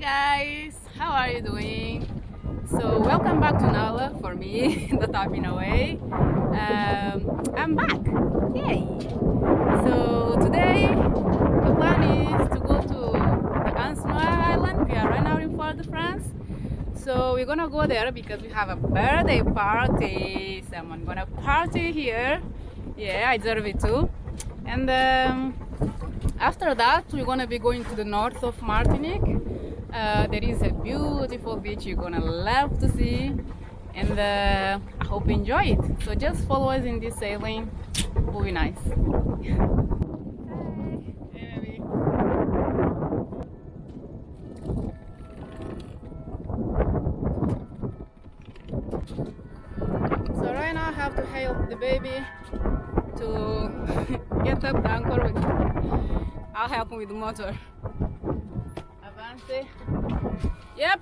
guys, how are you doing? So welcome back to Nala for me that I've been away. I'm back, yay! So today the plan is to go to the Island. We are right now in Fort de France. So we're gonna go there because we have a birthday party. Someone gonna party here. Yeah, I deserve it too. And after that we're gonna be going to the north of Martinique. There is a beautiful beach you're gonna love to see, and I hope you enjoy it. So just follow us in this sailing, it will be nice. Hey, baby. So right now I have to hail the baby to get up the anchor with. I'll help him with the motor. Avance. Yep.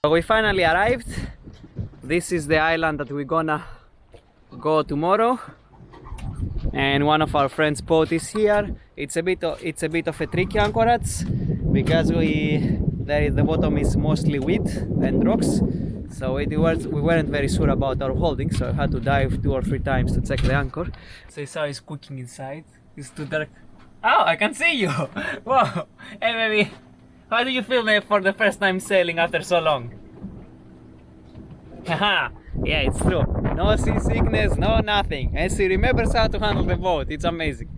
We finally arrived. This is the island that we're gonna go tomorrow, and one of our friends' boat is here. It's a bit of a tricky anchorage because the bottom is mostly weed and rocks, so we weren't very sure about our holding, so I had to dive 2 or 3 times to check the anchor. So you saw it's cooking inside. It's too dark. Oh, I can see you! Whoa! Hey baby, how do you feel for the first time sailing after so long? Haha, yeah, it's true. No seasickness, no nothing. And she remembers how to handle the boat. It's amazing.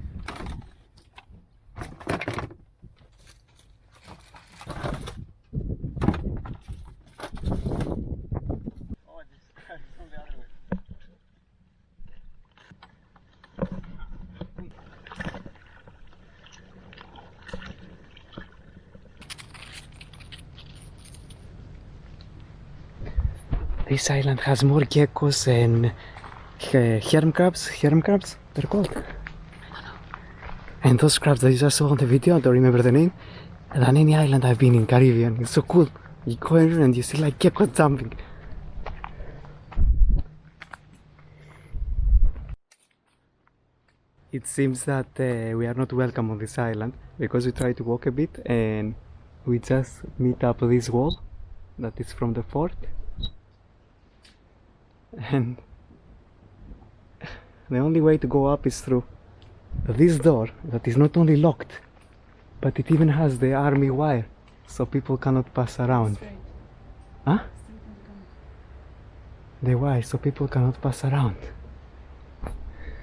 This island has more geckos and herm crabs, they're called. I don't know. And those crabs that you just saw on the video, I don't remember the name, than any island I've been in Caribbean. It's so cool. You go in and you see like geckos jumping. It seems that we are not welcome on this island because we try to walk a bit and we just meet up this wall that is from the fort. And the only way to go up is through this door that is not only locked, but it even has the army wire, so people cannot pass around. Huh? The wire, so people cannot pass around.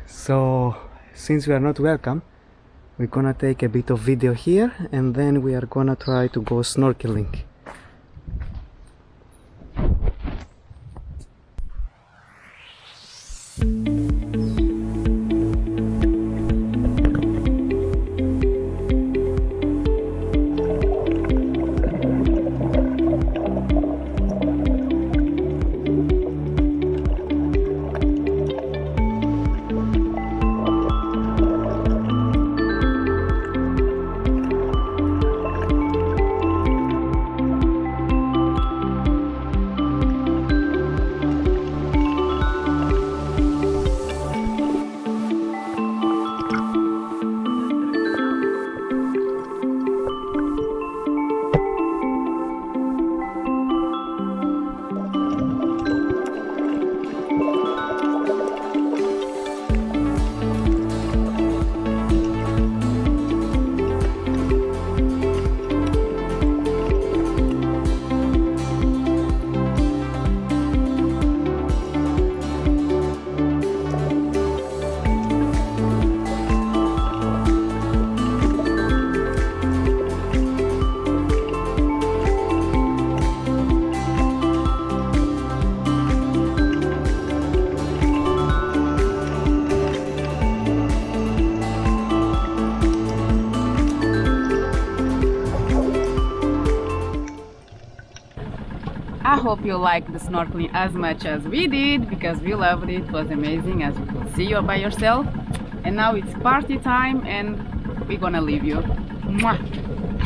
So since we are not welcome, we're gonna take a bit of video here and then we are gonna try to go snorkeling. hope you liked the snorkeling as much as we did, because we loved it. It was amazing, as you can see by yourself. And now it's party time and we're gonna leave you. Mwah.